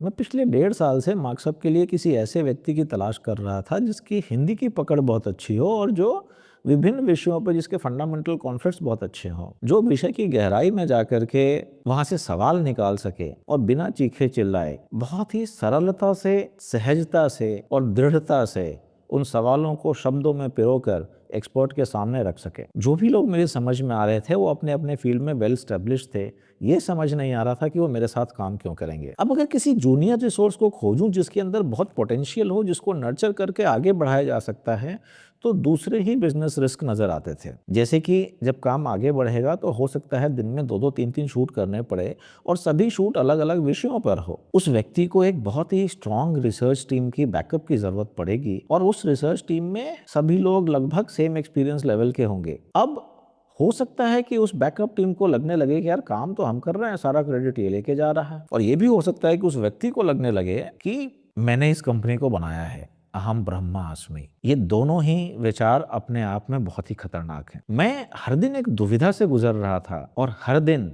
मैं पिछले 1.5 साल से मार्कसअप के लिए किसी ऐसे व्यक्ति की तलाश कर रहा था जिसकी हिंदी की पकड़ बहुत अच्छी हो और जो विभिन्न विषयों पर जिसके फंडामेंटल कॉन्सेप्ट्स बहुत अच्छे हों, जो विषय की गहराई में जाकर के वहां से सवाल निकाल सके और बिना चीखे चिल्लाए बहुत ही सरलता से, सहजता से और दृढ़ता से उन सवालों को शब्दों में पिरोकर एक्सपर्ट के सामने रख सके। जो भी लोग मेरे समझ में आ रहे थे वो अपने अपने फील्ड में वेल स्टेब्लिश थे। ये समझ नहीं आ रहा था कि वो मेरे साथ काम क्यों करेंगे। अब अगर किसी जूनियर रिसोर्स को खोजूं जिसके अंदर बहुत पोटेंशियल हो, जिसको नर्चर करके आगे बढ़ाया जा सकता है, तो दूसरे ही बिजनेस रिस्क नजर आते थे। जैसे कि जब काम आगे बढ़ेगा तो हो सकता है दिन में 2-2 3-3 शूट करने पड़े और सभी शूट अलग अलग विषयों पर हो। उस व्यक्ति को एक बहुत ही स्ट्रांग रिसर्च टीम की बैकअप की जरूरत पड़ेगी और उस रिसर्च टीम में सभी लोग लगभग सेम एक्सपीरियंस लेवल के होंगे। अब हो सकता है कि उस बैकअप टीम को लगने लगे कि यार काम तो हम कर रहे हैं, सारा क्रेडिट ये लेके जा रहा है। और ये भी हो सकता है कि उस व्यक्ति को लगने लगे कि मैंने इस कंपनी को बनाया है, अहम ब्रह्मास्मि। ये दोनों ही विचार अपने आप में बहुत ही खतरनाक हैं। मैं हर दिन एक दुविधा से गुजर रहा था और हर दिन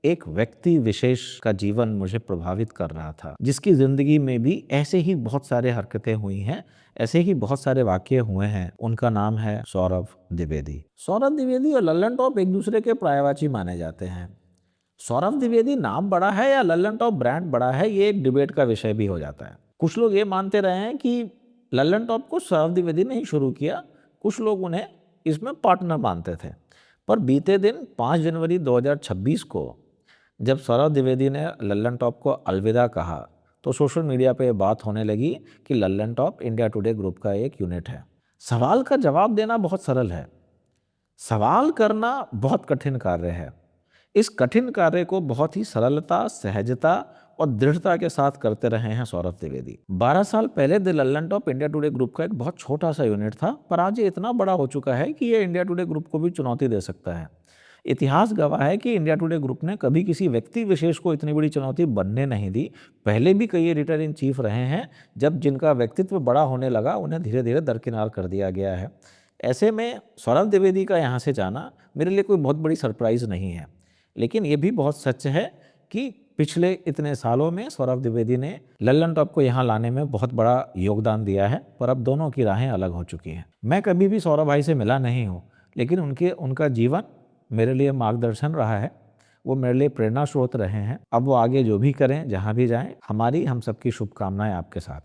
एक व्यक्ति विशेष का जीवन मुझे प्रभावित कर रहा था, जिसकी जिंदगी में भी ऐसे ही बहुत सारे हरकतें हुई हैं, ऐसे ही बहुत सारे वाकये हुए हैं। उनका नाम है सौरभ द्विवेदी। सौरभ द्विवेदी और लल्लन टॉप एक दूसरे के पर्यायवाची माने जाते हैं। सौरभ द्विवेदी नाम बड़ा है या लल्लन टॉप ब्रांड बड़ा है, ये एक डिबेट का विषय भी हो जाता है। कुछ लोग ये मानते रहे हैं कि लल्लन टॉप को सौरभ द्विवेदी ने ही शुरू किया, कुछ लोग उन्हें इसमें पार्टनर मानते थे। पर बीते दिन 5 जनवरी 2026 को जब सौरभ द्विवेदी ने लल्लन टॉप को अलविदा कहा तो सोशल मीडिया पे बात होने लगी कि Lallan top India today group का एक यूनिट है। सवाल का जवाब देना बहुत सरल है, सवाल करना बहुत कठिन कार्य है। इस कठिन कार्य को बहुत ही सरलता, सहजता और दृढ़ता के साथ करते रहे हैं सौरभ द्विवेदी। 12 साल पहले the Lallan top India today group का एक बहुत छोटा सा यूनिट था, पर आज ये इतना बड़ा हो चुका है कि ये इंडिया टुडे ग्रुप को भी चुनौती दे सकता है। इतिहास गवाह है कि इंडिया टुडे ग्रुप ने कभी किसी व्यक्ति विशेष को इतनी बड़ी चुनौती बनने नहीं दी। पहले भी कई एडिटर इन चीफ रहे हैं, जब जिनका व्यक्तित्व बड़ा होने लगा उन्हें धीरे धीरे दरकिनार कर दिया गया है। ऐसे में सौरभ द्विवेदी का यहाँ से जाना मेरे लिए कोई बहुत बड़ी सरप्राइज़ नहीं है। लेकिन ये भी बहुत सच है कि पिछले इतने सालों में सौरभ द्विवेदी ने लल्लन टॉप को यहाँ लाने में बहुत बड़ा योगदान दिया है, पर अब दोनों की राहें अलग हो चुकी हैं। मैं कभी भी सौरभ भाई से मिला नहीं हूँ, लेकिन उनका जीवन मेरे लिए मार्गदर्शन रहा है। वो मेरे लिए प्रेरणा स्रोत रहे हैं। अब वो आगे जो भी करें, जहाँ भी जाएं, हम सबकी शुभकामनाएं आपके साथ।